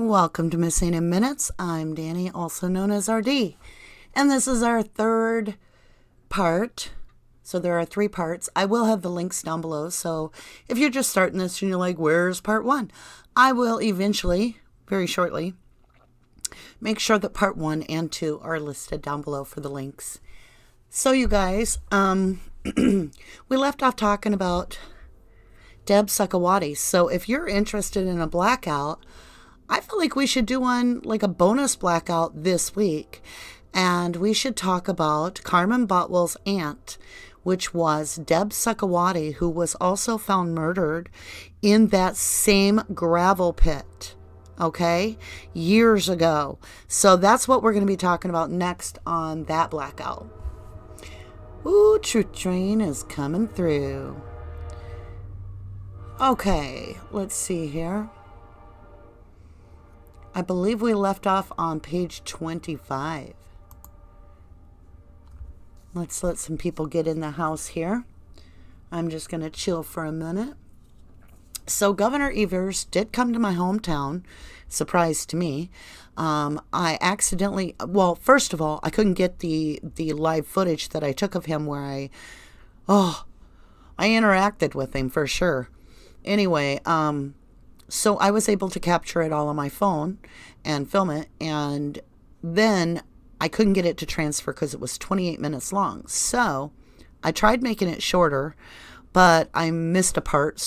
Welcome to Missing in Minutes. I'm Danny, also known as RD. And this is our third part. So there are 3 parts. I will have the links down below. So if you're just starting this and you're like, where's part 1? I will eventually, very shortly, make sure that part 1 and 2 are listed down below for the links. So you guys, we left off talking about Deb Suckawati. So if you're interested in a blackout, I feel like we should do one, like a bonus blackout this week. And we should talk about Carmen Botwell's aunt, which was Deb Suckawati, who was also found murdered in that same gravel pit, okay, years ago. So that's what we're going to be talking about next on that blackout. Ooh, Truth Train is coming through. Okay, let's see here. I believe we left off on page 25. Let's let some people get in the house here. I'm just going to chill for a minute. So Governor Evers did come to my hometown. Surprise to me. I accidentally, well, first of all, I couldn't get the live footage that I took of him where I interacted with him for sure. Anyway, so I was able to capture it all on my phone and film it, and then I couldn't get it to transfer because it was 28 minutes long. So I tried making it shorter, but I missed a part,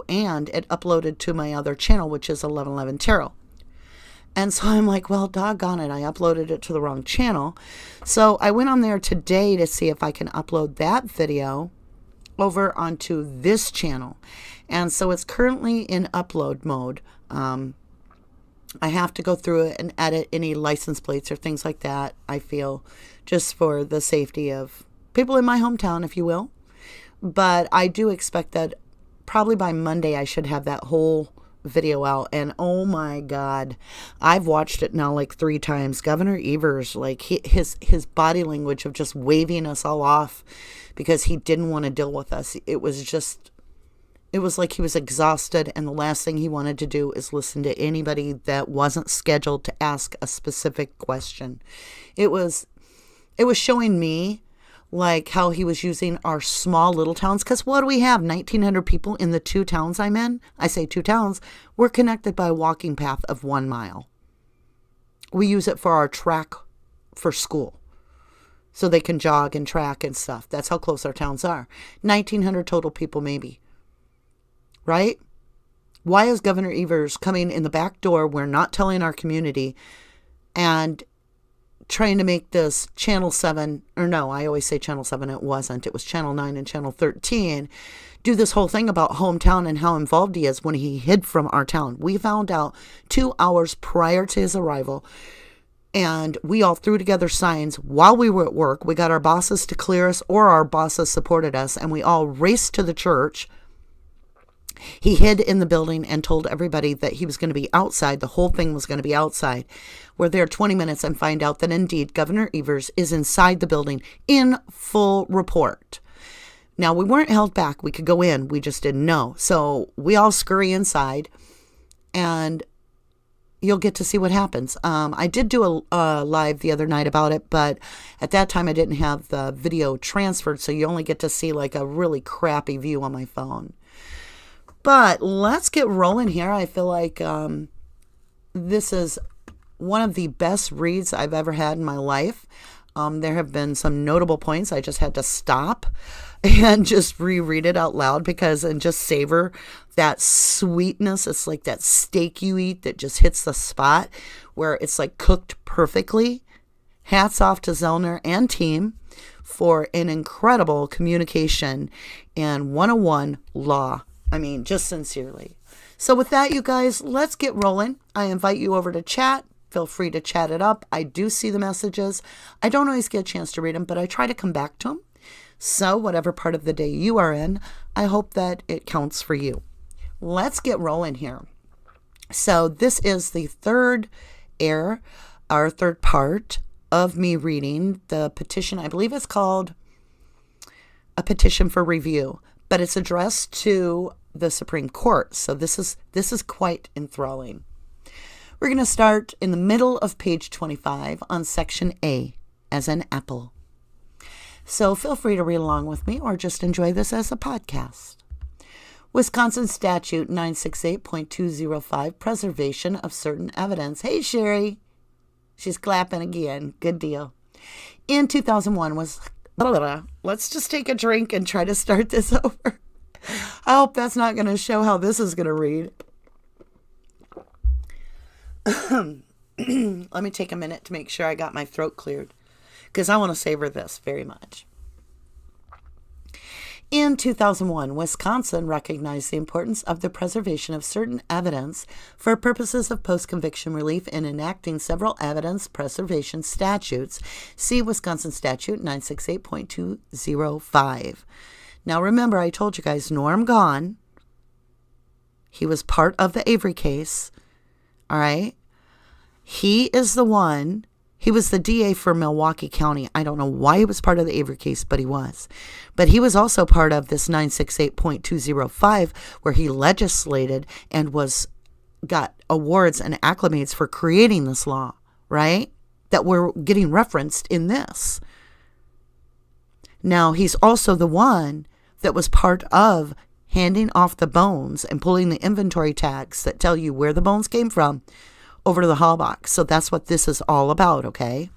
and it uploaded to my other channel, which is 1111 Tarot. And so I'm like, well, doggone it, I uploaded it to the wrong channel. So I went on there today to see if I can upload that video over onto this channel. And so it's currently in upload mode. I have to go through it and edit any license plates or things like that, I feel, just for the safety of people in my hometown, if you will. But I do expect that probably by Monday I should have that whole video out. And oh my God, I've watched it now like 3 times. Governor Evers, like his body language of just waving us all off because he didn't want to deal with us. It was like he was exhausted, and the last thing he wanted to do is listen to anybody that wasn't scheduled to ask a specific question. It was showing me like how he was using our small little towns, because what do we have? 1,900 people in the 2 towns I'm in. I say 2 towns. We're connected by a walking path of 1 mile. We use it for our track for school, so they can jog and track and stuff. That's how close our towns are. 1,900 total people maybe. Right? Why is Governor Evers coming in the back door? We're not telling our community and trying to make this Channel 7, or no, I always say Channel 7. It wasn't. It was Channel 9 and Channel 13. Do this whole thing about hometown and how involved he is when he hid from our town. We found out 2 hours prior to his arrival, and we all threw together signs while we were at work. We got our bosses to clear us, or our bosses supported us, and we all raced to the church. He hid in the building and told everybody that he was going to be outside. The whole thing was going to be outside. We're there 20 minutes and find out that indeed Governor Evers is inside the building in full report. Now, we weren't held back. We could go in. We just didn't know. So we all scurry inside, and you'll get to see what happens. I did do a live the other night about it, but at that time I didn't have the video transferred, so you only get to see like a really crappy view on my phone. But let's get rolling here. I feel like this is one of the best reads I've ever had in my life. There have been some notable points. I just had to stop and just reread it out loud and just savor that sweetness. It's like that steak you eat that just hits the spot where it's like cooked perfectly. Hats off to Zellner and team for an incredible communication and 101 law. I mean, just sincerely. So with that, you guys, let's get rolling. I invite you over to chat. Feel free to chat it up. I do see the messages. I don't always get a chance to read them, but I try to come back to them. So whatever part of the day you are in, I hope that it counts for you. Let's get rolling here. So this is the third part of me reading the petition. I believe it's called A Petition for Review, but it's addressed to the Supreme Court. So this is quite enthralling. We're going to start in the middle of page 25 on section A, as an apple. So feel free to read along with me or just enjoy this as a podcast. Wisconsin Statute 968.205, preservation of certain evidence. Hey, Sherry. She's clapping again. Good deal. In 2001 was... Let's just take a drink and try to start this over. I hope that's not going to show how this is going to read. Let me take a minute to make sure I got my throat cleared, because I want to savor this very much. In 2001, Wisconsin recognized the importance of the preservation of certain evidence for purposes of post-conviction relief in enacting several evidence preservation statutes. See Wisconsin Statute 968.205. Now remember, I told you guys, Norm gone. He was part of the Avery case. All right? He is the one... He was the DA for Milwaukee County. I don't know why he was part of the Avery case, but he was. But he was also part of this 968.205, where he legislated and got awards and acclamates for creating this law, right? That we're getting referenced in this. Now, he's also the one that was part of handing off the bones and pulling the inventory tags that tell you where the bones came from over to the hall box. So that's what this is all about, okay?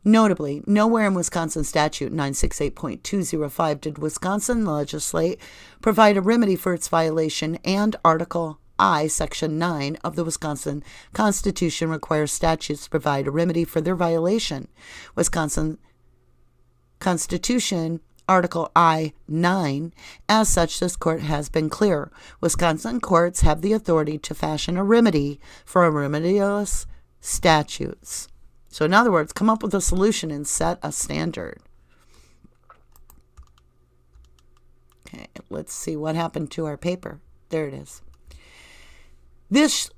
Notably, nowhere in Wisconsin Statute 968.205 did Wisconsin legislate provide a remedy for its violation, and Article I, Section 9 of the Wisconsin Constitution requires statutes to provide a remedy for their violation. Wisconsin Constitution Article I-9. As such, this court has been clear. Wisconsin courts have the authority to fashion a remedy for remedialist statutes. So in other words, come up with a solution and set a standard. Okay, let's see what happened to our paper. There it is. This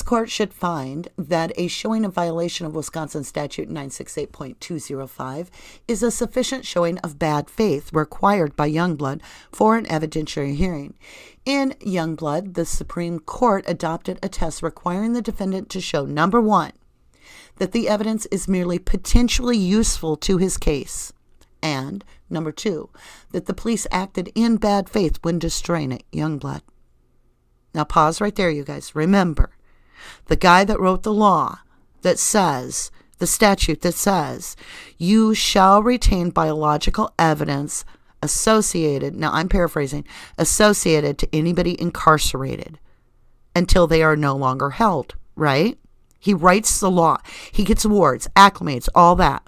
court should find that a showing of violation of Wisconsin Statute 968.205 is a sufficient showing of bad faith required by Youngblood for an evidentiary hearing. In Youngblood, the Supreme Court adopted a test requiring the defendant to show, number one, that the evidence is merely potentially useful to his case, and, number two, that the police acted in bad faith when destroying it, Youngblood. Now pause right there, you guys. Remember, the guy that wrote the law that says, the statute that says, you shall retain biological evidence associated, now I'm paraphrasing, associated to anybody incarcerated until they are no longer held, right? He writes the law. He gets awards, acclamates, all that.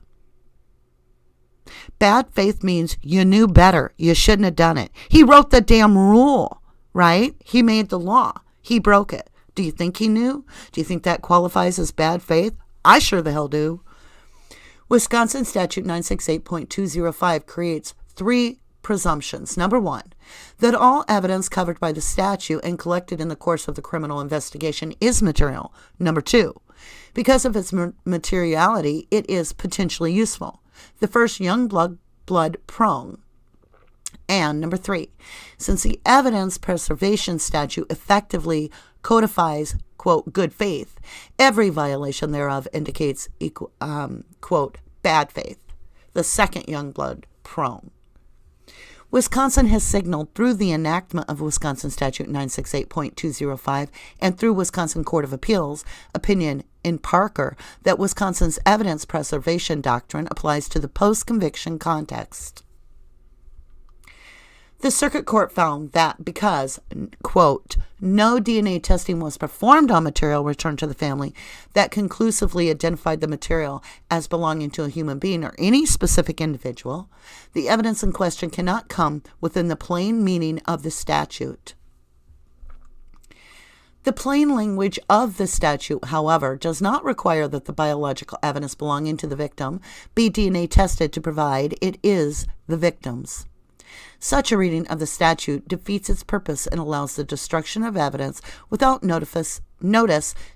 Bad faith means you knew better. You shouldn't have done it. He wrote the damn rule. Right? He made the law. He broke it. Do you think he knew? Do you think that qualifies as bad faith? I sure the hell do. Wisconsin Statute 968.205 creates three presumptions. Number one, that all evidence covered by the statute and collected in the course of the criminal investigation is material. Number two, because of its materiality, it is potentially useful. The first Youngblood prong. And number three, since the evidence preservation statute effectively codifies, quote, good faith, every violation thereof indicates, quote, bad faith. The second Youngblood prong. Wisconsin has signaled through the enactment of Wisconsin Statute 968.205 and through Wisconsin Court of Appeals opinion in Parker that Wisconsin's evidence preservation doctrine applies to the post-conviction context. The circuit court found that because, quote, no DNA testing was performed on material returned to the family that conclusively identified the material as belonging to a human being or any specific individual, the evidence in question cannot come within the plain meaning of the statute. The plain language of the statute, however, does not require that the biological evidence belonging to the victim be DNA tested to provide it is the victim's. Such a reading of the statute defeats its purpose and allows the destruction of evidence without notice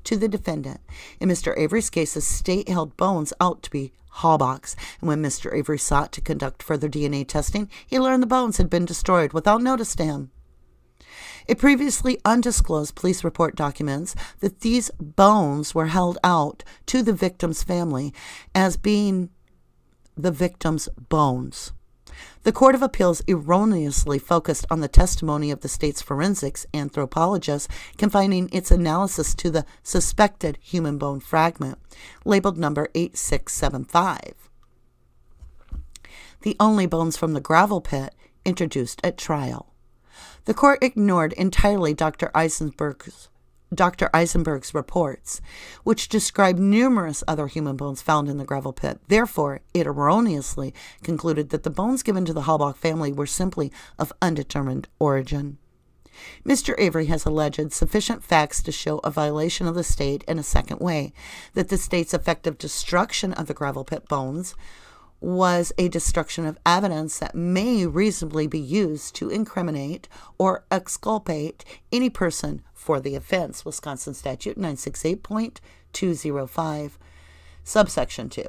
to the defendant. In Mr. Avery's case, the state held bones out to be Hallbox, and when Mr. Avery sought to conduct further DNA testing, he learned the bones had been destroyed without notice to him. A previously undisclosed police report documents that these bones were held out to the victim's family as being the victim's bones. The Court of Appeals erroneously focused on the testimony of the state's forensics anthropologist, confining its analysis to the suspected human bone fragment, labeled number 8675. The only bones from the gravel pit introduced at trial. The court ignored entirely Dr. Eisenberg's reports, which described numerous other human bones found in the gravel pit. Therefore, it erroneously concluded that the bones given to the Halbach family were simply of undetermined origin. Mr. Avery has alleged sufficient facts to show a violation of the state in a second way, that the state's effective destruction of the gravel pit bones was a destruction of evidence that may reasonably be used to incriminate or exculpate any person for the offense. Wisconsin Statute 968.205, subsection 2.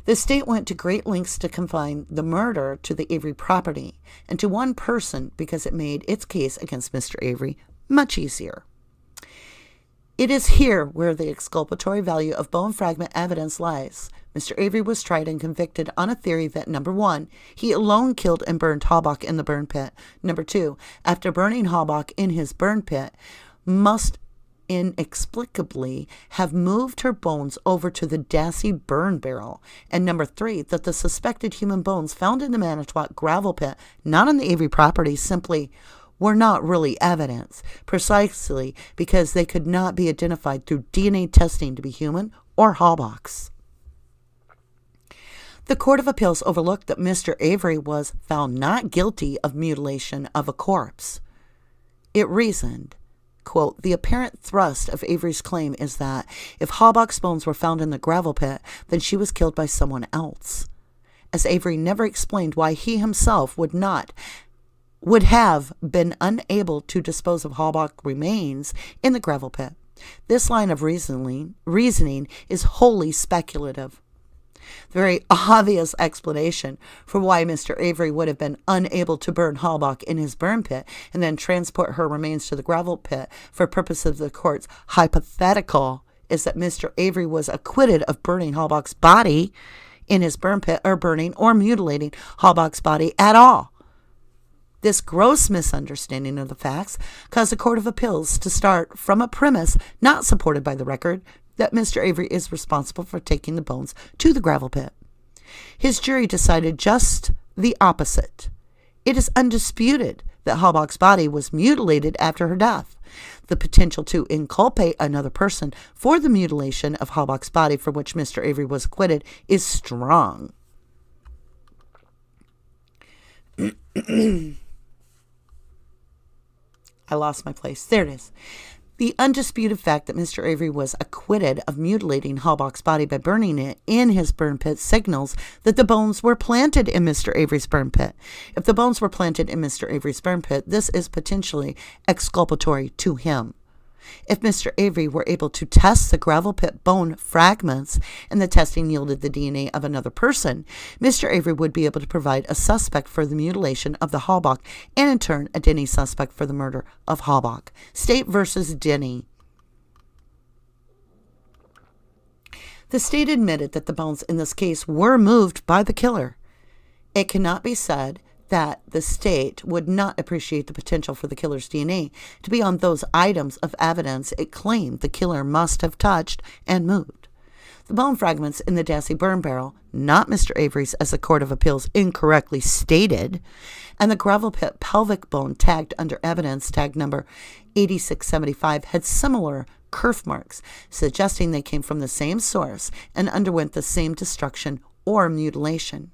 The state went to great lengths to confine the murder to the Avery property and to one person because it made its case against Mr. Avery much easier. It is here where the exculpatory value of bone fragment evidence lies. Mr. Avery was tried and convicted on a theory that, number 1, he alone killed and burned Halbach in the burn pit. Number 2, after burning Halbach in his burn pit, must inexplicably have moved her bones over to the Dassey burn barrel. And number 3, that the suspected human bones found in the Manitowoc gravel pit, not on the Avery property, simply were not really evidence, precisely because they could not be identified through DNA testing to be human or Halbach's. The Court of Appeals overlooked that Mr. Avery was found not guilty of mutilation of a corpse. It reasoned, quote, the apparent thrust of Avery's claim is that if Halbach's bones were found in the gravel pit, then she was killed by someone else, as Avery never explained why he himself would have been unable to dispose of Halbach remains in the gravel pit. This line of reasoning is wholly speculative. The very obvious explanation for why Mr. Avery would have been unable to burn Halbach in his burn pit and then transport her remains to the gravel pit for purposes of the court's hypothetical is that Mr. Avery was acquitted of burning Halbach's body in his burn pit or burning or mutilating Halbach's body at all. This gross misunderstanding of the facts caused the Court of Appeals to start from a premise not supported by the record that Mr. Avery is responsible for taking the bones to the gravel pit. His jury decided just the opposite. It is undisputed that Halbach's body was mutilated after her death. The potential to inculpate another person for the mutilation of Halbach's body for which Mr. Avery was acquitted is strong. I lost my place. There it is. The undisputed fact that Mr. Avery was acquitted of mutilating Halbach's body by burning it in his burn pit signals that the bones were planted in Mr. Avery's burn pit. If the bones were planted in Mr. Avery's burn pit, this is potentially exculpatory to him. If Mr. Avery were able to test the gravel pit bone fragments and the testing yielded the DNA of another person, Mr. Avery would be able to provide a suspect for the mutilation of the Halbach and in turn a Denny suspect for the murder of Halbach. State versus Denny. The state admitted that the bones in this case were moved by the killer. It cannot be said that the state would not appreciate the potential for the killer's DNA to be on those items of evidence it claimed the killer must have touched and moved. The bone fragments in the Dassey burn barrel, not Mr. Avery's as the Court of Appeals incorrectly stated, and the gravel pit pelvic bone tagged under evidence tag number 8675 had similar kerf marks, suggesting they came from the same source and underwent the same destruction or mutilation.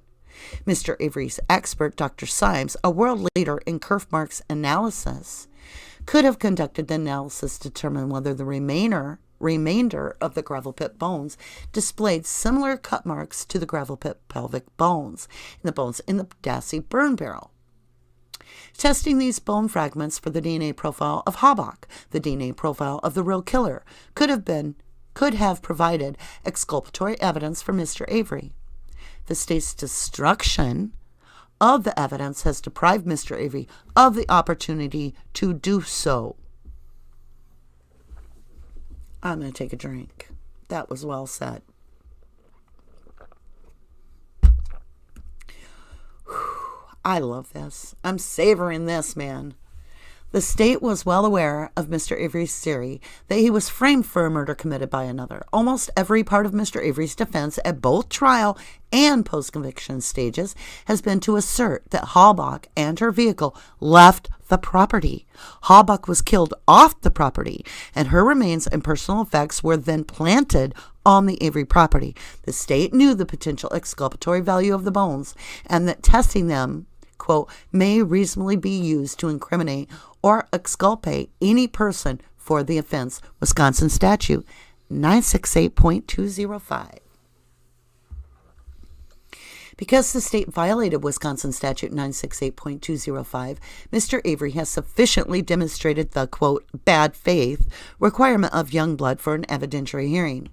Mr. Avery's expert, Dr. Symes, a world leader in kerf marks analysis, could have conducted the analysis to determine whether the remainder of the gravel pit bones displayed similar cut marks to the gravel pit pelvic bones and the bones in the Dassey burn barrel. Testing these bone fragments for the DNA profile of Halbach, the DNA profile of the real killer, could have provided exculpatory evidence for Mr. Avery. The state's destruction of the evidence has deprived Mr. Avery of the opportunity to do so. I'm going to take a drink. That was well said. I love this. I'm savoring this, man. The state was well aware of Mr. Avery's theory that he was framed for a murder committed by another. Almost every part of Mr. Avery's defense at both trial and post-conviction stages has been to assert that Halbach and her vehicle left the property. Halbach was killed off the property, and her remains and personal effects were then planted on the Avery property. The state knew the potential exculpatory value of the bones, and that testing them, quote, may reasonably be used to incriminate or exculpate any person for the offense. Wisconsin Statute 968.205. Because the state violated Wisconsin Statute 968.205, Mr. Avery has sufficiently demonstrated the, quote, bad faith requirement of Youngblood for an evidentiary hearing.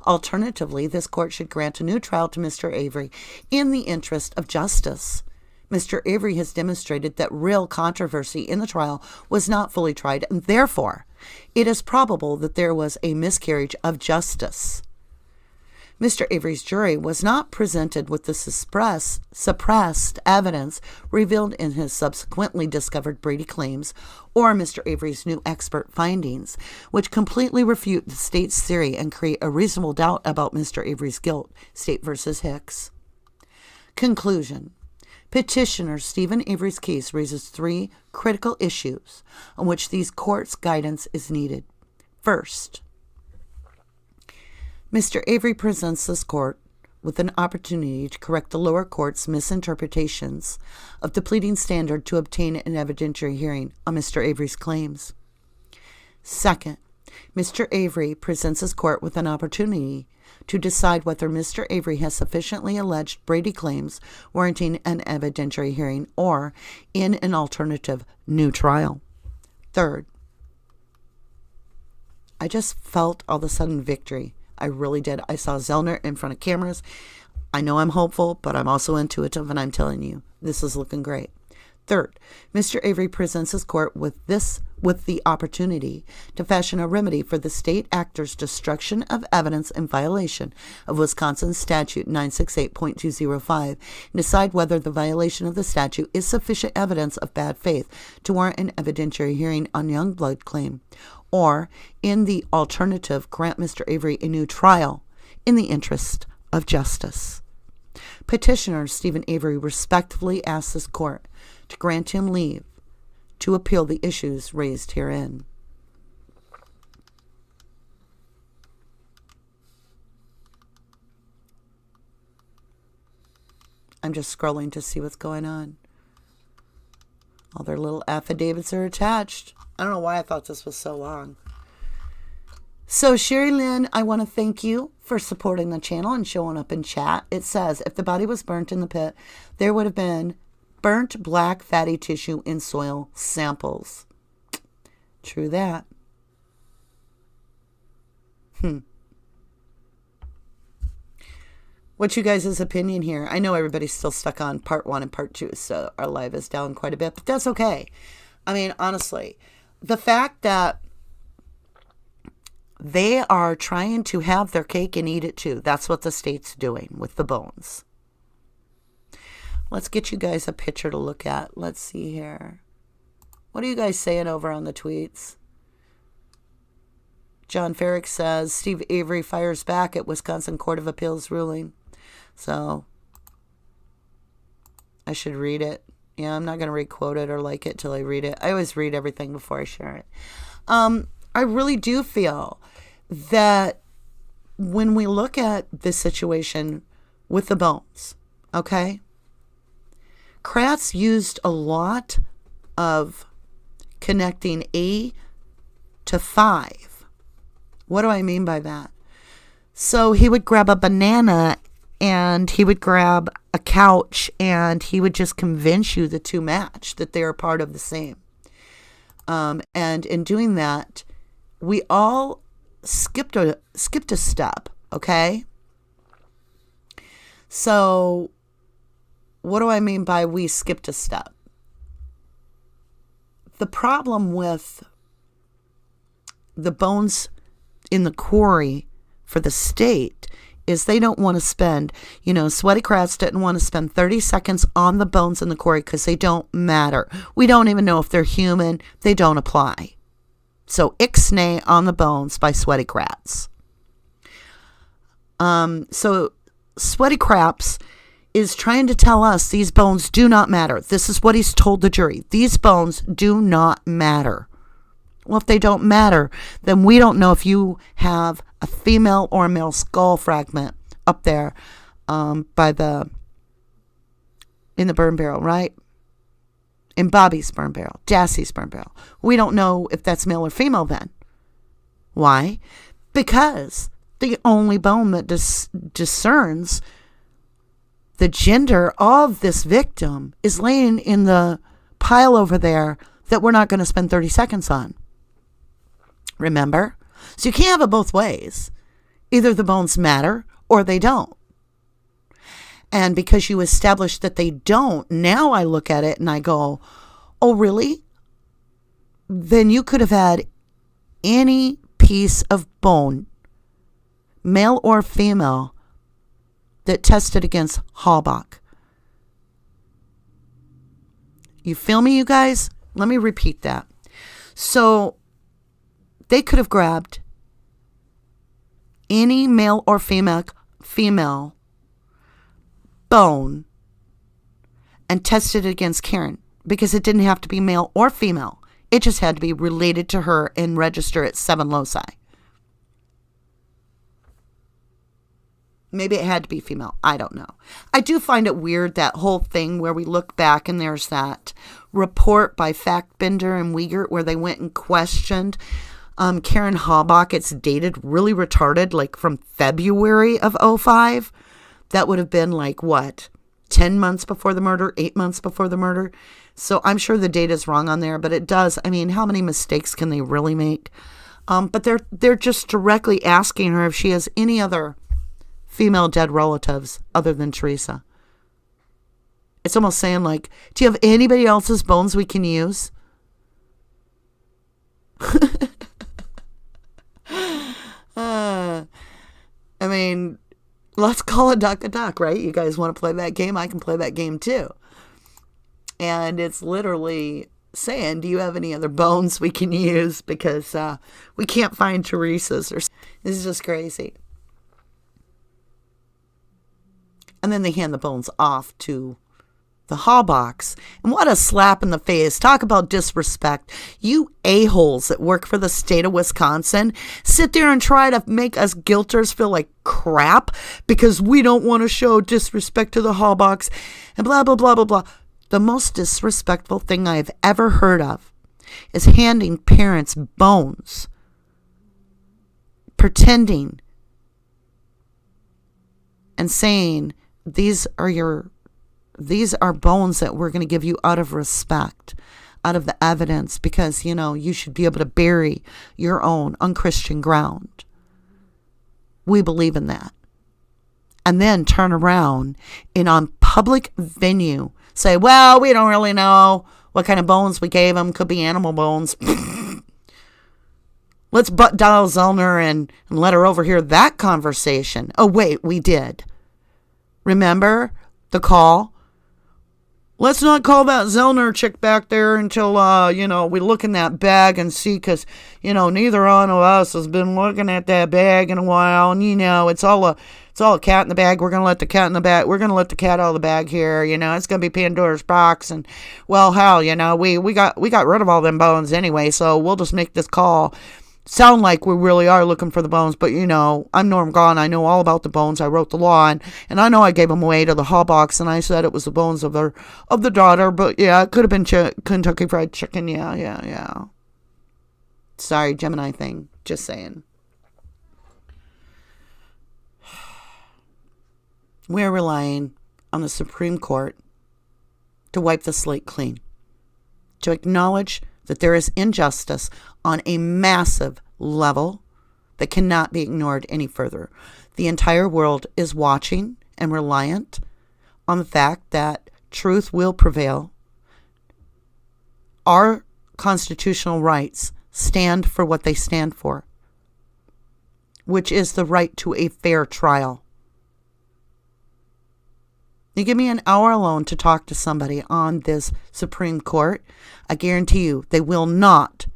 Alternatively, this court should grant a new trial to Mr. Avery in the interest of justice. Mr. Avery has demonstrated that real controversy in the trial was not fully tried, and therefore it is probable that there was a miscarriage of justice. Mr. Avery's jury was not presented with the suppressed evidence revealed in his subsequently discovered Brady claims or Mr. Avery's new expert findings, which completely refute the state's theory and create a reasonable doubt about Mr. Avery's guilt. State v. Hicks. Conclusion. Petitioner Stephen Avery's case raises three critical issues on which these courts' guidance is needed. First, Mr. Avery presents this court with an opportunity to correct the lower court's misinterpretations of the pleading standard to obtain an evidentiary hearing on Mr. Avery's claims. Second, Mr. Avery presents his court with an opportunity to decide whether Mr. Avery has sufficiently alleged Brady claims warranting an evidentiary hearing or in an alternative new trial. Third, I just felt all of a sudden victory. I really did. I saw Zellner in front of cameras. I know I'm hopeful, but I'm also intuitive, and I'm telling you, this is looking great. Third, Mr. Avery presents his court with the opportunity to fashion a remedy for the state actor's destruction of evidence in violation of Wisconsin Statute 968.205 and decide whether the violation of the statute is sufficient evidence of bad faith to warrant an evidentiary hearing on Youngblood claim, or, in the alternative, grant Mr. Avery a new trial in the interest of justice. Petitioner Stephen Avery respectfully asks this court to grant him leave to appeal the issues raised herein. I'm just scrolling to see what's going on. All their little affidavits are attached. I don't know why I thought this was so long. So, Sherry Lynn, I want to thank you for supporting the channel and showing up in chat. It says, if the body was burnt in the pit, there would have been burnt black fatty tissue in soil samples. True that. What's you guys' opinion here? I know everybody's still stuck on part 1 and part 2, so our live is down quite a bit, but that's okay. I mean, honestly, the fact that they are trying to have their cake and eat it too, that's what the state's doing with the bones. Let's get you guys a picture to look at. Let's see here. What are you guys saying over on the tweets? John Ferrick says, Steve Avery fires back at Wisconsin Court of Appeals ruling. So, I should read it. Yeah, I'm not going to re-quote it or like it till I read it. I always read everything before I share it. I really do feel that when we look at this situation with the bones, okay, Kratz used a lot of connecting A to 5. What do I mean by that? So he would grab a banana and he would grab a couch and he would just convince you the two match, that they are part of the same. And in doing that, we all skipped a step, okay? So what do I mean by we skipped a step? The problem with the bones in the quarry for the state is they don't want to spend, Sweaty Kratz didn't want to spend 30 seconds on the bones in the quarry because they don't matter. We don't even know if they're human. They don't apply. So ixnay on the bones by Sweaty Kratz. So Sweaty Kratz is trying to tell us these bones do not matter. This is what he's told the jury. These bones do not matter. Well, if they don't matter, then we don't know if you have a female or a male skull fragment up there in the burn barrel, right? In Bobby's burn barrel, Dassey's burn barrel. We don't know if that's male or female then. Why? Because the only bone that discerns the gender of this victim is laying in the pile over there that we're not going to spend 30 seconds on. Remember? So you can't have it both ways. Either the bones matter or they don't. And because you established that they don't, now I look at it and I go, oh, really? Then you could have had any piece of bone, male or female, that tested against Halbach. You feel me, you guys? Let me repeat that. So they could have grabbed any male or female bone and tested it against Karen because it didn't have to be male or female. It just had to be related to her and register at 7 loci. Maybe it had to be female. I don't know. I do find it weird, that whole thing where we look back and there's that report by Factbinder and Wiegert where they went and questioned Karen Halbach. It's dated really retarded, like from February of 2005. That would have been like, what, 10 months before the murder, 8 months before the murder? So I'm sure the date is wrong on there, but it does. I mean, how many mistakes can they really make? But they're just directly asking her if she has any other female dead relatives other than Teresa. It's almost saying like, do you have anybody else's bones we can use? I mean, let's call a duck, right? You guys want to play that game? I can play that game too. And it's literally saying, do you have any other bones we can use? Because we can't find Teresa's. This is just crazy. And then they hand the bones off to the Halbachs. And what a slap in the face. Talk about disrespect. You a-holes that work for the state of Wisconsin sit there and try to make us guilters feel like crap because we don't want to show disrespect to the Halbachs and blah, blah, blah, blah, blah. The most disrespectful thing I've ever heard of is handing parents bones, pretending and saying, these are bones that we're going to give you out of respect, out of the evidence, because, you should be able to bury your own unchristian ground. We believe in that. And then turn around and on public venue say, well, we don't really know what kind of bones we gave them. Could be animal bones. Let's butt dial Zellner and let her overhear that conversation. Oh, wait, we did. Remember the call? Let's not call that Zellner chick back there until, we look in that bag and see, because, neither one of us has been looking at that bag in a while. And, it's all a cat in the bag. We're going to let the cat in the bag. We're going to let the cat out of the bag here. It's going to be Pandora's box. And, well, hell, we got rid of all them bones anyway. So we'll just make this call sound like we really are looking for the bones. But, I'm Norm Gahn. I know all about the bones. I wrote the law, and I know I gave them away to the Halbachs, and I said it was the bones of the daughter. But, yeah, it could have been Kentucky Fried Chicken. Yeah. Sorry, Gemini thing. Just saying. We're relying on the Supreme Court to wipe the slate clean, to acknowledge that there is injustice on a massive level that cannot be ignored any further. The entire world is watching and reliant on the fact that truth will prevail. Our constitutional rights stand for what they stand for, which is the right to a fair trial. You give me an hour alone to talk to somebody on this Supreme Court, I guarantee you they will not,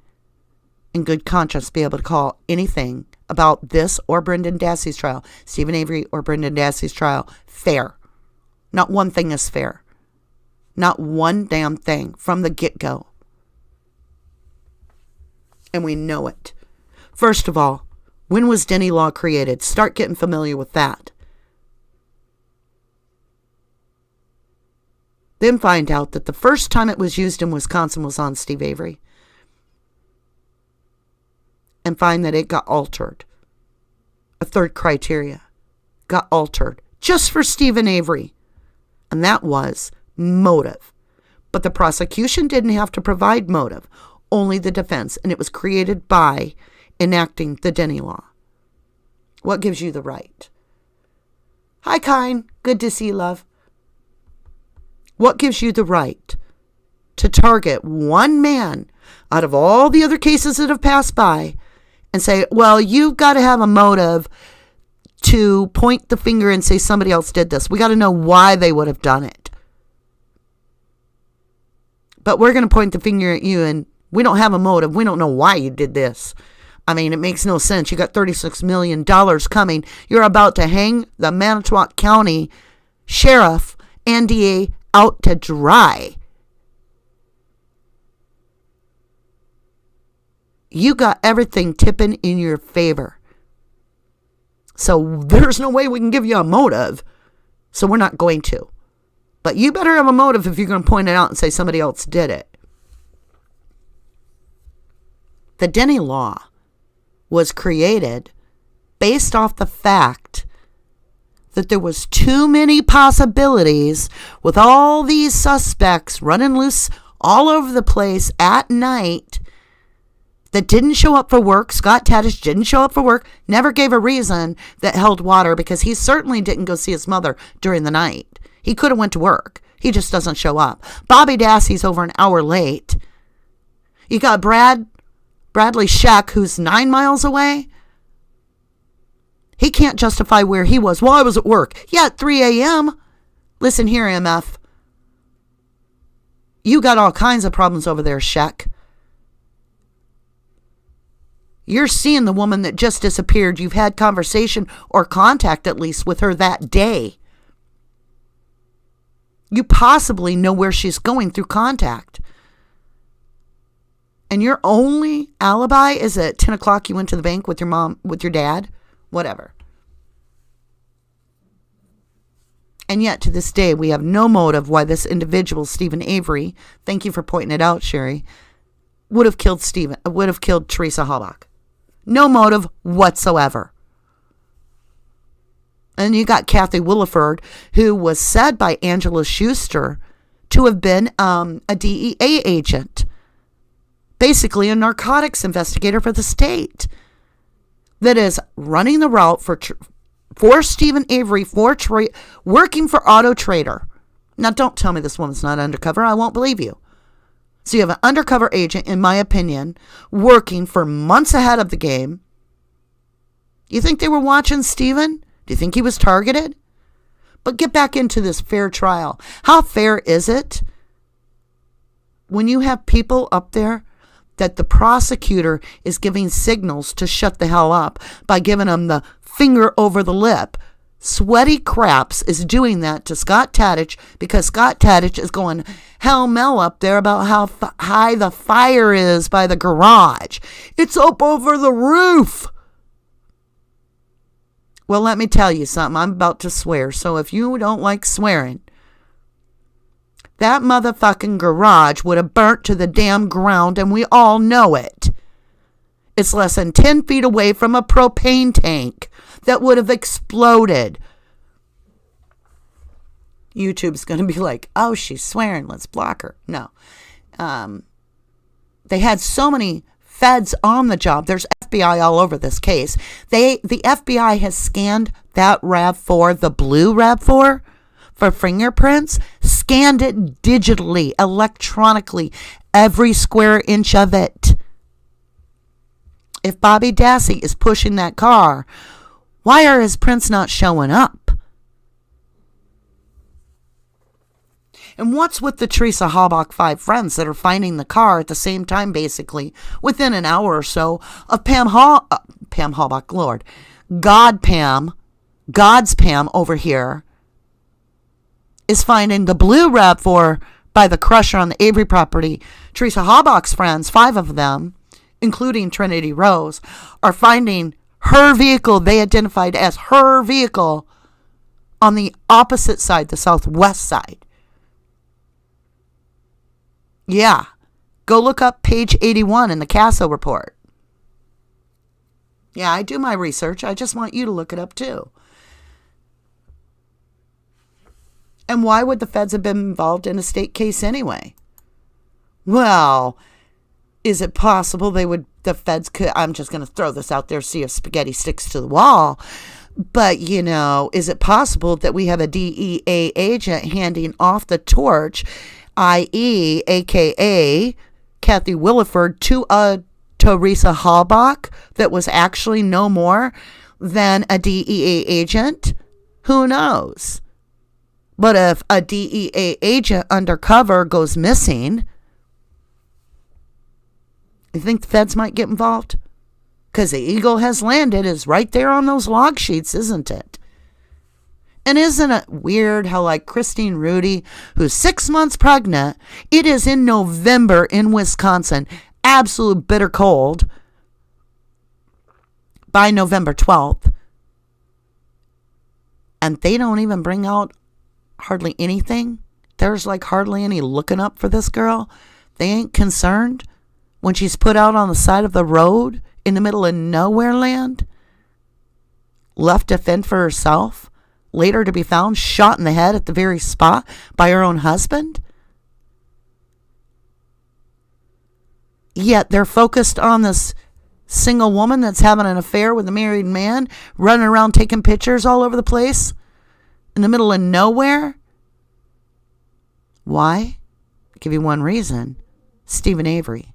in good conscience, be able to call anything about this or Brendan Dassey's trial, Stephen Avery or Brendan Dassey's trial, fair. Not one thing is fair. Not one damn thing from the get-go. And we know it. First of all, when was Denny law created? Start getting familiar with that. Then find out that the first time it was used in Wisconsin was on Steve Avery. And find that it got altered. A third criteria got altered just for Stephen Avery. And that was motive. But the prosecution didn't have to provide motive, only the defense. And it was created by enacting the Denny law. What gives you the right? Hi, Kine. Good to see you, love. What gives you the right to target one man out of all the other cases that have passed by and say, well, you've got to have a motive to point the finger and say somebody else did this. We got to know why they would have done it. But we're going to point the finger at you and we don't have a motive. We don't know why you did this. I mean, it makes no sense. You got $36 million coming. You're about to hang the Manitowoc County Sheriff and DA out to dry. You got everything tipping in your favor. So there's no way we can give you a motive. So we're not going to. But you better have a motive if you're going to point it out and say somebody else did it. The Denny law was created based off the fact that there was too many possibilities with all these suspects running loose all over the place at night that didn't show up for work. Scott Tadish didn't show up for work, never gave a reason that held water because he certainly didn't go see his mother during the night. He could have went to work. He just doesn't show up. Bobby Dassey's over an hour late. You got Bradley Scheck, who's 9 miles away. He can't justify where he was. Well, I was at work. Yeah, at 3 a.m. Listen here, MF. You got all kinds of problems over there, Scheck. You're seeing the woman that just disappeared. You've had conversation or contact at least with her that day. You possibly know where she's going through contact. And your only alibi is at 10 o'clock you went to the bank with your mom, with your dad. Whatever. And yet, to this day, we have no motive why this individual, Stephen Avery, thank you for pointing it out, Sherry, would have killed Teresa Halbach. No motive whatsoever. And you got Kathy Williford, who was said by Angela Schuster to have been a DEA agent. Basically, a narcotics investigator for the state. That is running the route for Stephen Avery, working for Auto Trader. Now, don't tell me this woman's not undercover. I won't believe you. So you have an undercover agent, in my opinion, working for months ahead of the game. You think they were watching Stephen? Do you think he was targeted? But get back into this fair trial. How fair is it when you have people up there that the prosecutor is giving signals to shut the hell up by giving them the finger over the lip? Sweaty Craps is doing that to Scott Tadich because Scott Tadich is going hell-mel up there about how high the fire is by the garage. It's up over the roof. Well, let me tell you something. I'm about to swear, so if you don't like swearing, that motherfucking garage would have burnt to the damn ground, and we all know it. It's less than 10 feet away from a propane tank that would have exploded. YouTube's going to be like, oh, she's swearing. Let's block her. No. They had so many feds on the job. There's FBI all over this case. The FBI has scanned that RAV4, the blue RAV4, for fingerprints, scanned it digitally, electronically, every square inch of it. If Bobby Dassey is pushing that car, why are his prints not showing up? And what's with the Teresa Halbach 5 friends that are finding the car at the same time, basically, within an hour or so of Pam Halbach, Lord, God's Pam over here, is finding the blue RAV4 by the crusher on the Avery property. Teresa Halbach's friends, 5 of them, including Trinity Rose, are finding her vehicle, they identified as her vehicle, on the opposite side, the southwest side. Yeah. Go look up page 81 in the CASO report. Yeah, I do my research. I just want you to look it up too. And why would the feds have been involved in a state case anyway? Well, is it possible the feds could, I'm just going to throw this out there, see if spaghetti sticks to the wall. But, is it possible that we have a DEA agent handing off the torch, i.e., a.k.a. Kathy Williford, to a Teresa Halbach that was actually no more than a DEA agent? Who knows? But if a DEA agent undercover goes missing, you think the feds might get involved? Because the Eagle has landed is right there on those log sheets, isn't it? And isn't it weird how, like Christine Rudy, who's 6 months pregnant, it is in November in Wisconsin, absolute bitter cold, by November 12th, and they don't even bring out hardly anything? There's like hardly any looking up for this girl. They ain't concerned when she's put out on the side of the road in the middle of nowhere land, left to fend for herself, later to be found shot in the head at the very spot by her own husband. Yet they're focused on this single woman that's having an affair with a married man, running around taking pictures all over the place in the middle of nowhere. Why? I'll give you one reason. Stephen Avery.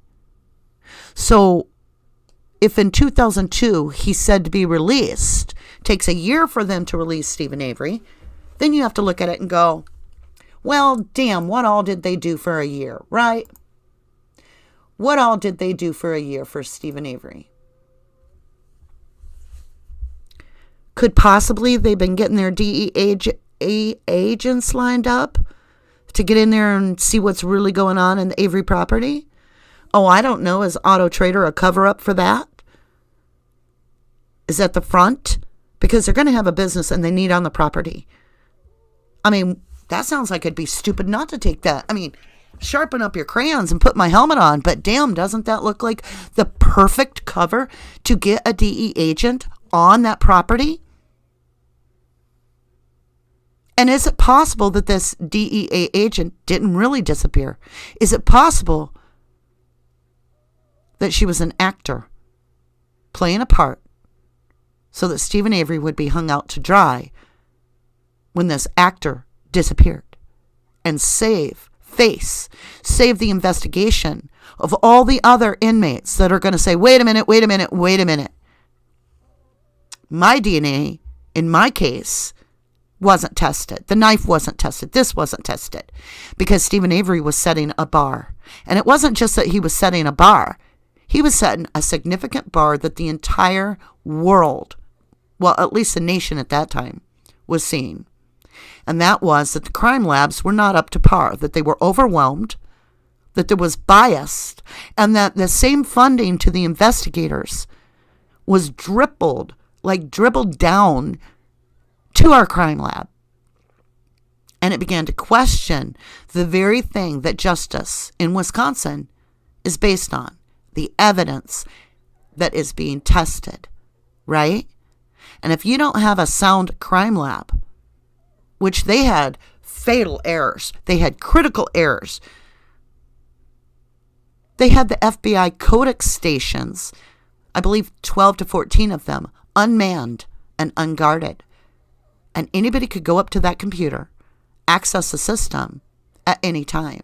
So if in 2002 he's said to be released, takes a year for them to release Stephen Avery, then you have to look at it and go, well, damn, what all did they do for a year, right? What all did they do for a year for Stephen Avery? Could possibly they've been getting their DEA agents lined up to get in there and see what's really going on in the Avery property? Oh, I don't know. Is Auto Trader a cover-up for that? Is that the front? Because they're going to have a business and they need on the property. I mean, that sounds like it'd be stupid not to take that. I mean, sharpen up your crayons and put my helmet on, but damn, doesn't that look like the perfect cover to get a DE agent on that property? And is it possible that this DEA agent didn't really disappear? Is it possible that she was an actor playing a part so that Stephen Avery would be hung out to dry when this actor disappeared, and save the investigation of all the other inmates that are going to say, wait a minute. My DNA, in my case, wasn't tested. The knife wasn't tested. This wasn't tested. Because Stephen Avery was setting a bar. And it wasn't just that he was setting a bar. He was setting a significant bar that the entire world, well, at least the nation at that time, was seeing. And that was that the crime labs were not up to par, that they were overwhelmed, that there was bias, and that the same funding to the investigators was dribbled down to our crime lab. And it began to question the very thing that justice in Wisconsin is based on, the evidence that is being tested, right? And if you don't have a sound crime lab, which they had fatal errors, they had critical errors, they had the FBI Codex stations, I believe 12 to 14 of them, unmanned and unguarded. And anybody could go up to that computer, access the system, at any time.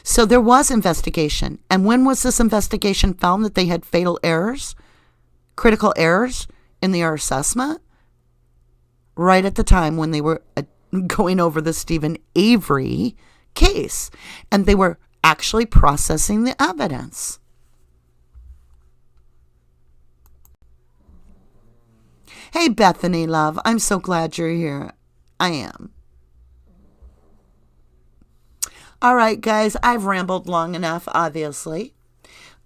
So there was investigation. And when was this investigation found that they had fatal errors, critical errors in their assessment? Right at the time when they were going over the Stephen Avery case. And they were actually processing the evidence. Hey, Bethany, love. I'm so glad you're here. I am. All right, guys. I've rambled long enough, obviously.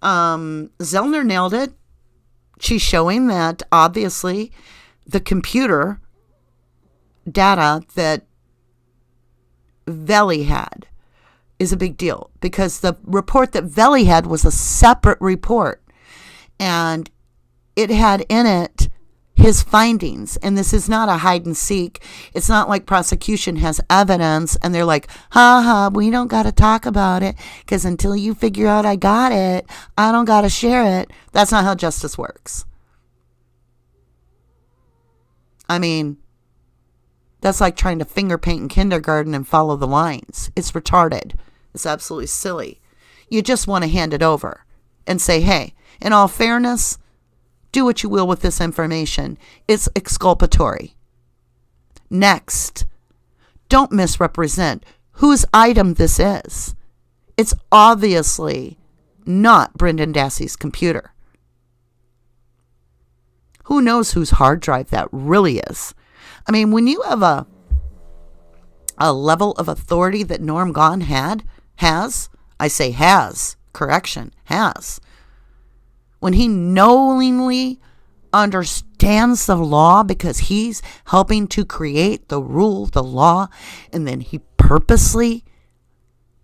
Zellner nailed it. She's showing that, obviously, the computer data that Velli had is a big deal, because the report that Velli had was a separate report, and it had in it his findings. And this is not a hide and seek. It's not like prosecution has evidence and they're like, we don't got to talk about it because until you figure out I got it, I don't got to share it. That's not how justice works. I mean, that's like trying to finger paint in kindergarten and follow the lines. It's retarded. It's absolutely silly. You just want to hand it over and say, hey, in all fairness, do what you will with this information. It's exculpatory. Next, don't misrepresent whose item this is. It's obviously not Brendan Dassey's computer. Who knows whose hard drive that really is? I mean, when you have a level of authority that Norm Gahn has, when he knowingly understands the law because he's helping to create the rule, the law, and then he purposely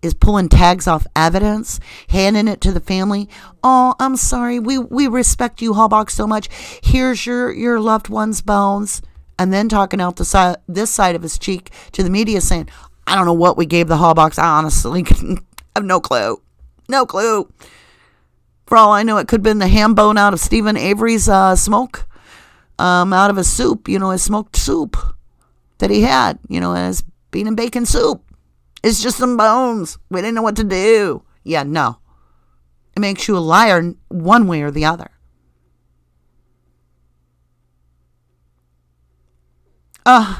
is pulling tags off evidence, handing it to the family. Oh, I'm sorry. We respect you, Hallbox, so much. Here's your loved one's bones. And then talking out this side of his cheek to the media saying, I don't know what we gave the Hallbox. I honestly have no clue. No clue. For all I know, it could have been the ham bone out of Stephen Avery's smoke, out of his soup, his smoked soup that he had, his bean and bacon soup. It's just some bones. We didn't know what to do. Yeah, no. It makes you a liar one way or the other.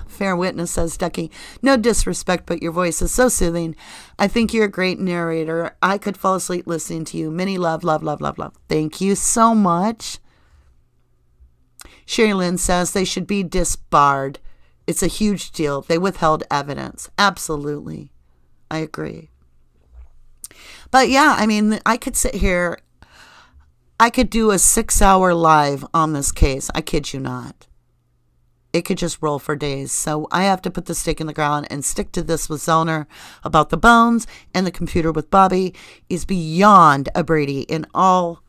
Fair witness, says Ducky. No disrespect, but your voice is so soothing. I think you're a great narrator. I could fall asleep listening to you. Many love, love, love, love, love. Thank you so much. Sherry Lynn says they should be disbarred. It's a huge deal. They withheld evidence. Absolutely. I agree. But yeah, I mean, I could sit here. I could do a 6-hour live on this case. I kid you not. It could just roll for days. So I have to put the stake in the ground and stick to this with Zellner about the bones, and the computer with Bobby is beyond a Brady in all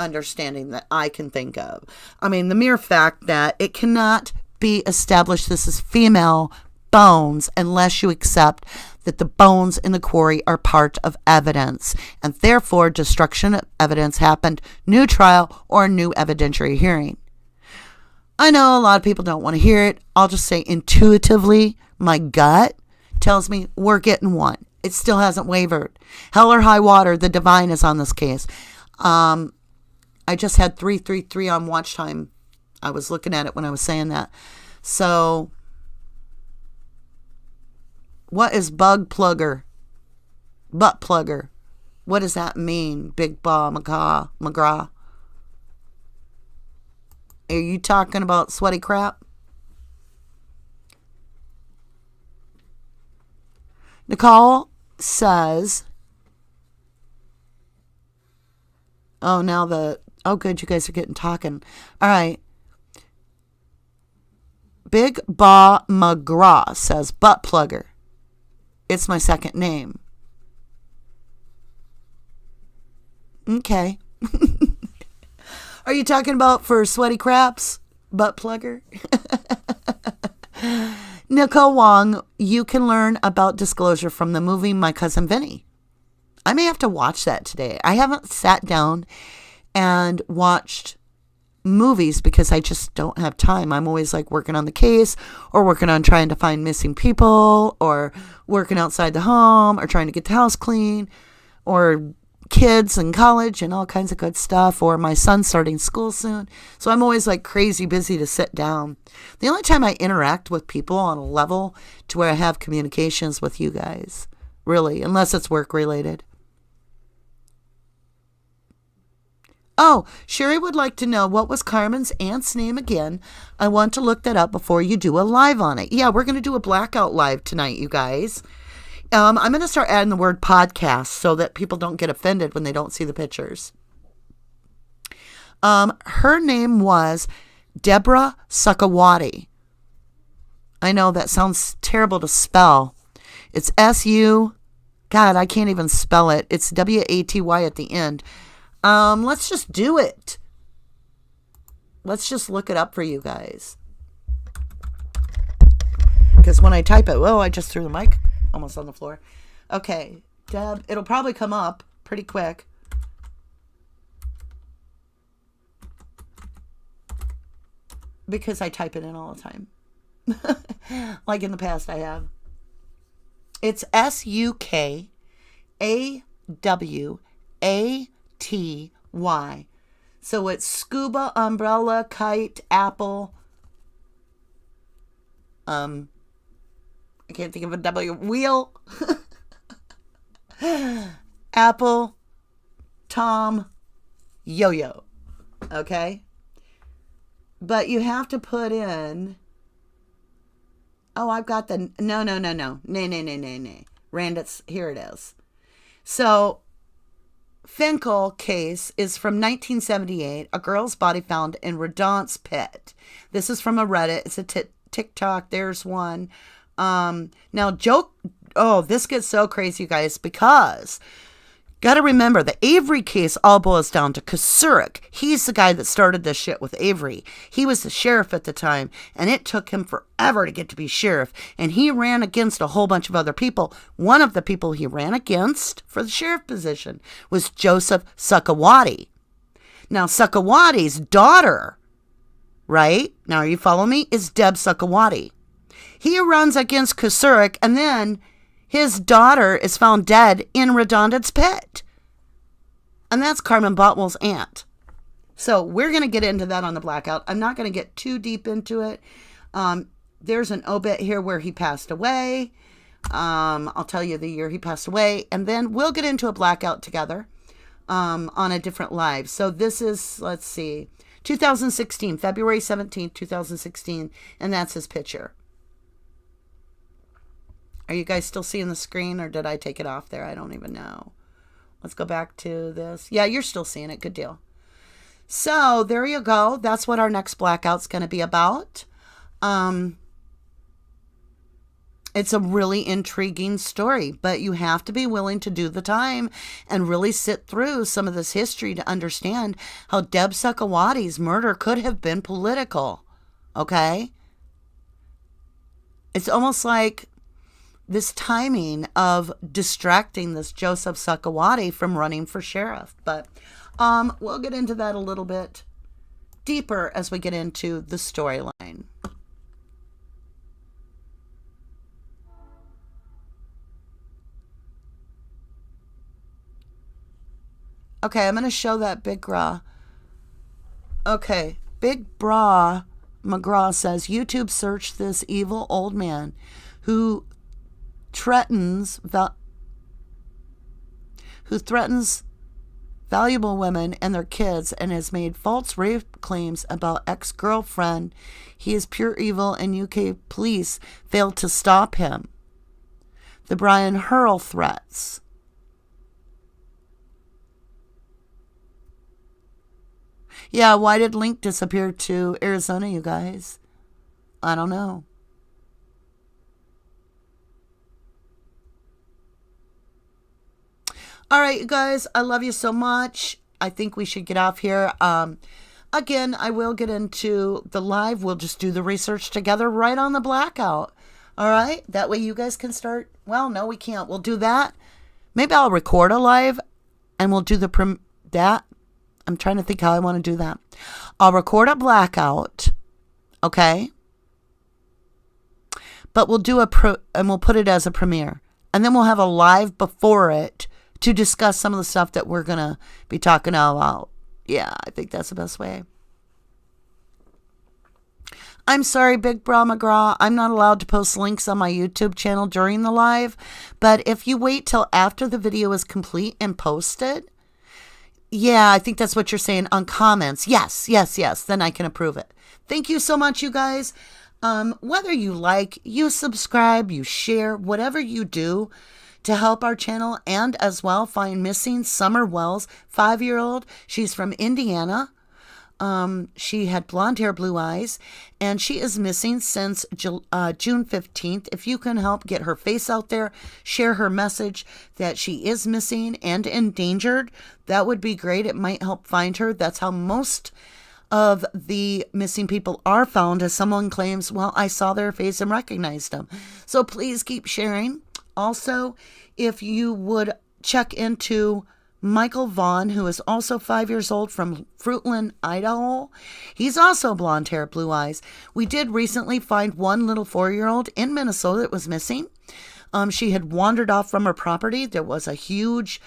understanding that I can think of. I mean, the mere fact that it cannot be established this is female bones unless you accept that the bones in the quarry are part of evidence, and therefore destruction of evidence happened, new trial or new evidentiary hearing. I know a lot of people don't want to hear it. I'll just say intuitively, my gut tells me we're getting one. It still hasn't wavered. Hell or high water, the divine is on this case. I just had 333 on watch time. I was looking at it when I was saying that. So, what is bug plugger? Butt plugger. What does that mean? Big Ba McGraw. Are you talking about sweaty crap? Nicole says, good, you guys are getting talking. All right. Big Ba McGraw says, butt plugger. It's my second name. Okay. Are you talking about for sweaty craps? Butt plugger? Nicole Wong, you can learn about disclosure from the movie My Cousin Vinny. I may have to watch that today. I haven't sat down and watched movies because I just don't have time. I'm always like working on the case or working on trying to find missing people or working outside the home or trying to get the house clean or kids in college and all kinds of good stuff, or my son starting school soon. So I'm always like crazy busy to sit down. The only time I interact with people on a level to where I have communications with you guys, really, unless it's work related. Oh, Sherry would like to know, what was Carmen's aunt's name again? I want to look that up before you do a live on it. Yeah, we're going to do a blackout live tonight, you guys. I'm going to start adding the word podcast so that people don't get offended when they don't see the pictures. Her name was Deborah Sukawati. I know that sounds terrible to spell. It's S-U... God, I can't even spell it. It's W-A-T-Y at the end. Let's just do it. Let's just look it up for you guys. Because when I type it, I just threw the mic almost on the floor. Okay, Deb, it'll probably come up pretty quick. Because I type it in all the time. Like in the past I have. It's S-U-K-A-W-A-T-Y. So it's scuba, umbrella, kite, apple. I can't think of a W. Wheel. Apple. Tom. Yo-yo. Okay? But you have to put in... Oh, I've got the... No. Nay. Randits, here it is. So, Finkel case is from 1978. A girl's body found in Redonce pit. This is from a Reddit. It's a TikTok. There's one. Now, this gets so crazy, you guys, because... Got to remember, the Avery case all boils down to Kusurek. He's the guy that started this shit with Avery. He was the sheriff at the time, and it took him forever to get to be sheriff. And he ran against a whole bunch of other people. One of the people he ran against for the sheriff position was Joseph Sukawati. Now, Sukawati's daughter, right? Now, are you following me? Is Deb Sukawati. He runs against Kusurek, and then... his daughter is found dead in Redonde's pit. And that's Carmen Botwell's aunt. So we're going to get into that on the blackout. I'm not going to get too deep into it. There's an obit here where he passed away. I'll tell you the year he passed away. And then we'll get into a blackout together on a different live. So this is, let's see, 2016, February 17th, 2016. And that's his picture. Are you guys still seeing the screen, or did I take it off there? I don't even know. Let's go back to this. Yeah, you're still seeing it. Good deal. So there you go. That's what our next blackout's going to be about. It's a really intriguing story, but you have to be willing to do the time and really sit through some of this history to understand how Deb Sukawati's murder could have been political. Okay? It's almost like this timing of distracting this Joseph Sukawati from running for sheriff. But we'll get into that a little bit deeper as we get into the storyline. Okay, I'm going to show that Big Bra. Okay, Big Bra McGraw says, YouTube search this evil old man who threatens valuable women and their kids and has made false rape claims about ex-girlfriend. He is pure evil and UK police failed to stop him. The Brian Hurl threats. Yeah, why did Link disappear to Arizona, you guys? I don't know. All right, you guys, I love you so much. I think we should get off here. Again, I will get into the live. We'll just do the research together right on the blackout. All right? That way you guys can start. Well, no, we can't. We'll do that. Maybe I'll record a live and we'll do that. I'm trying to think how I want to do that. I'll record a blackout, okay? But we'll do and we'll put it as a premiere. And then we'll have a live before it to discuss some of the stuff that we're going to be talking about. Yeah, I think that's the best way. I'm sorry, Big Bra McGraw. I'm not allowed to post links on my YouTube channel during the live. But if you wait till after the video is complete and posted, yeah, I think that's what you're saying on comments. Yes. Then I can approve it. Thank you so much, you guys. Whether you like, you subscribe, you share, whatever you do to help our channel and as well find missing Summer Wells, 5-year-old. She's from Indiana. She had blonde hair, blue eyes, and she is missing since June 15th. If you can help get her face out there, share her message that she is missing and endangered, that would be great. It might help find her. That's how most of the missing people are found, as someone claims, well, I saw their face and recognized them. So please keep sharing. Also, if you would check into Michael Vaughn, who is also 5 years old, from Fruitland, Idaho. He's also blonde hair, blue eyes. We did recently find one little 4-year-old in Minnesota that was missing. She had wandered off from her property. There was a huge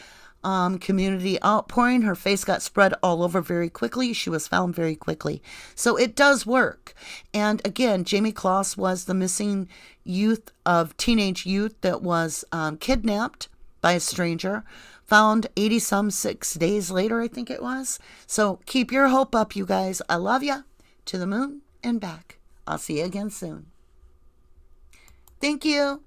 community outpouring. Her face got spread all over very quickly. She was found very quickly. So it does work. And again, Jamie Kloss was the missing teenage youth that was kidnapped by a stranger, found 80-some 6 days later, I think it was. So keep your hope up, you guys. I love you. To the moon and back. I'll see you again soon. Thank you.